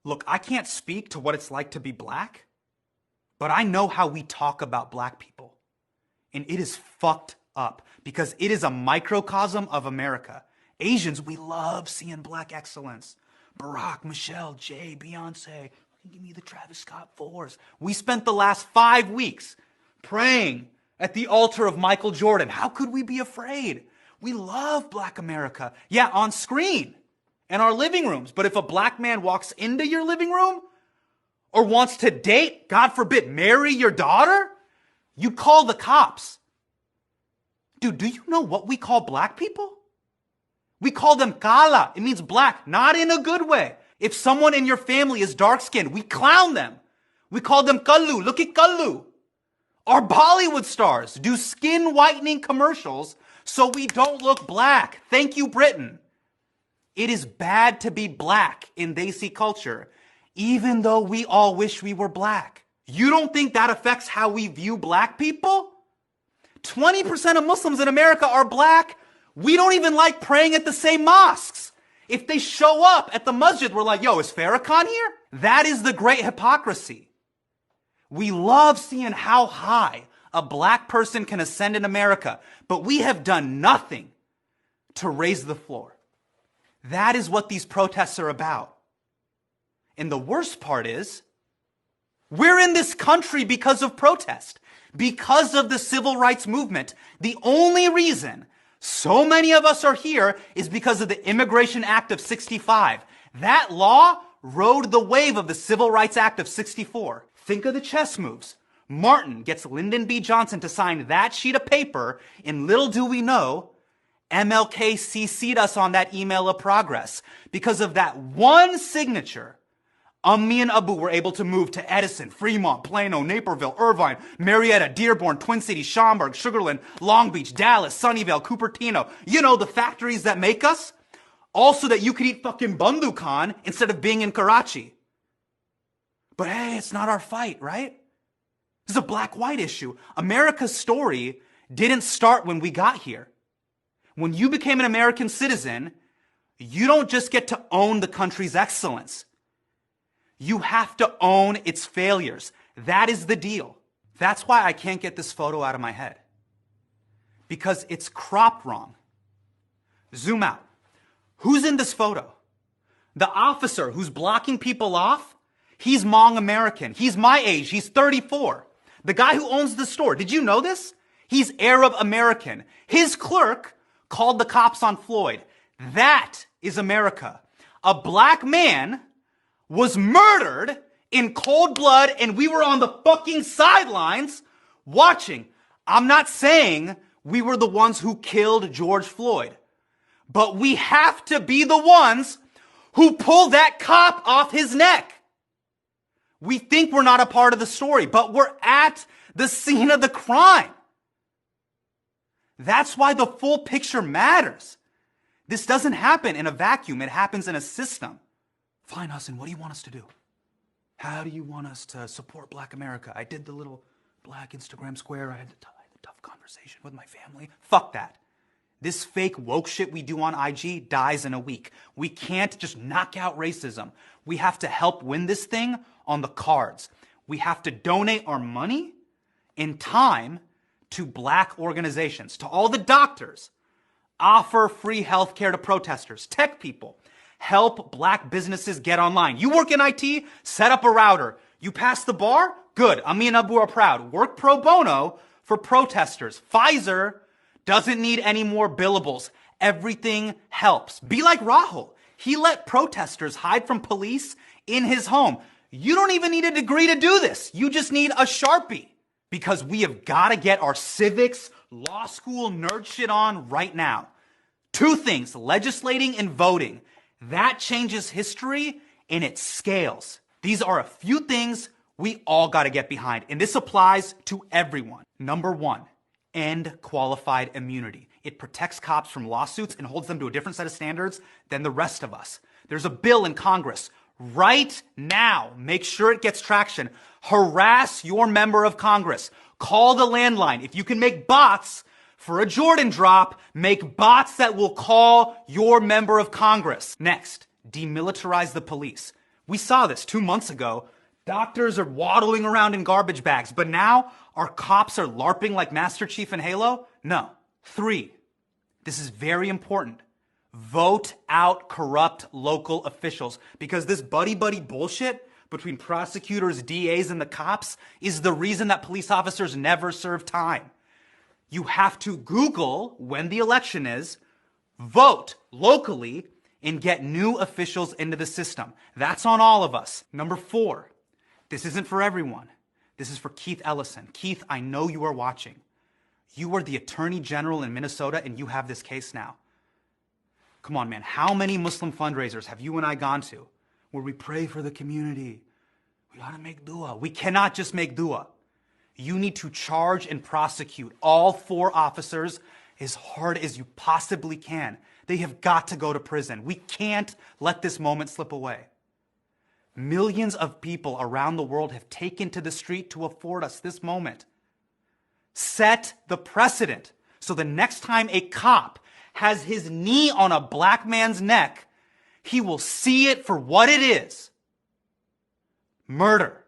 Look, I can't speak to what it's like to be black, but I know how we talk about black people. And it is fucked up because it is a microcosm of America. Asians, we love seeing black excellence. Barack, Michelle, Jay, Beyonce, give me the Travis Scott fours. We spent the last 5 weeks praying at the altar of Michael Jordan. How could we be afraid? We love black America. Yeah, on screen and our living rooms. But if a black man walks into your living room or wants to date, God forbid, marry your daughter, you call the cops. Dude, do you know what we call black people? We call them kala. It means black, not in a good way. If someone in your family is dark-skinned, we clown them. We call them kallu. Look at kallu. Our Bollywood stars do skin whitening commercials so we don't look black. Thank you, Britain. It is bad to be black in Desi culture, even though we all wish we were black. You don't think that affects how we view black people? 20% of Muslims in America are black. We don't even like praying at the same mosques. If they show up at the masjid, we're like, yo, is Farrakhan here? That is the great hypocrisy. We love seeing how high a black person can ascend in America, but we have done nothing to raise the floor. That is what these protests are about. And the worst part is, we're in this country because of protest, because of the civil rights movement. The only reason so many of us are here is because of the Immigration Act of 65. That law rode the wave of the Civil Rights Act of 64. Think of the chess moves. Martin gets Lyndon B. Johnson to sign that sheet of paper, and little do we know, MLK CC'd us on that email of progress. Because of that one signature, me and Abu were able to move to Edison, Fremont, Plano, Naperville, Irvine, Marietta, Dearborn, Twin Cities, Schaumburg, Sugarland, Long Beach, Dallas, Sunnyvale, Cupertino. You know, the factories that make us. Also that you could eat fucking Bandhu Khan instead of being in Karachi. But hey, it's not our fight, right? This is a black-white issue. America's story didn't start when we got here. When you became an American citizen, you don't just get to own the country's excellence. You have to own its failures. That is the deal. That's why I can't get this photo out of my head. Because it's cropped wrong. Zoom out. Who's in this photo? The officer who's blocking people off, he's Hmong American. He's my age. He's 34. The guy who owns the store, did you know this? He's Arab American. His clerk called the cops on Floyd. That is America. A black man was murdered in cold blood and we were on the fucking sidelines watching. I'm not saying we were the ones who killed George Floyd, but we have to be the ones who pull that cop off his neck. We think we're not a part of the story, but we're at the scene of the crime. That's why the full picture matters. This doesn't happen in a vacuum. It happens in a system. Fine, Hassan, what do you want us to do? How do you want us to support Black America? I did the little black Instagram square. I had the tough conversation with my family. Fuck that. This fake woke shit we do on IG dies in a week. We can't just knock out racism. We have to help win this thing on the cards. We have to donate our money and time to black organizations, to all the doctors. Offer free healthcare to protesters, tech people. Help black businesses get online. You work in IT, set up a router. You pass the bar? Good. Ami and Abu are proud. Work pro bono for protesters. Pfizer doesn't need any more billables. Everything helps. Be like Rahul. He let protesters hide from police in his home. You don't even need a degree to do this. You just need a Sharpie. Because we have got to get our civics, law school nerd shit on right now. Two things, legislating and voting. That changes history and it scales. These are a few things we all got to get behind. And this applies to everyone. Number one, end qualified immunity. It protects cops from lawsuits and holds them to a different set of standards than the rest of us. There's a bill in Congress right now. Make sure it gets traction. Harass your member of Congress. Call the landline. If you can make bots for a Jordan drop, make bots that will call your member of Congress. Next, demilitarize the police. We saw this 2 months ago. Doctors are waddling around in garbage bags, but now our cops are LARPing like Master Chief and Halo? No. 3, this is very important. Vote out corrupt local officials, because this buddy-buddy bullshit between prosecutors, DAs, and the cops is the reason that police officers never serve time. You have to Google when the election is, vote locally, and get new officials into the system. That's on all of us. Number 4, this isn't for everyone. This is for Keith Ellison. Keith, I know you are watching. You are the Attorney General in Minnesota, and you have this case now. Come on, man. How many Muslim fundraisers have you and I gone to where we pray for the community? We gotta make dua. We cannot just make dua. You need to charge and prosecute all 4 officers as hard as you possibly can. They have got to go to prison. We can't let this moment slip away. Millions of people around the world have taken to the street to afford us this moment. Set the precedent so the next time a cop has his knee on a black man's neck, he will see it for what it is: murder.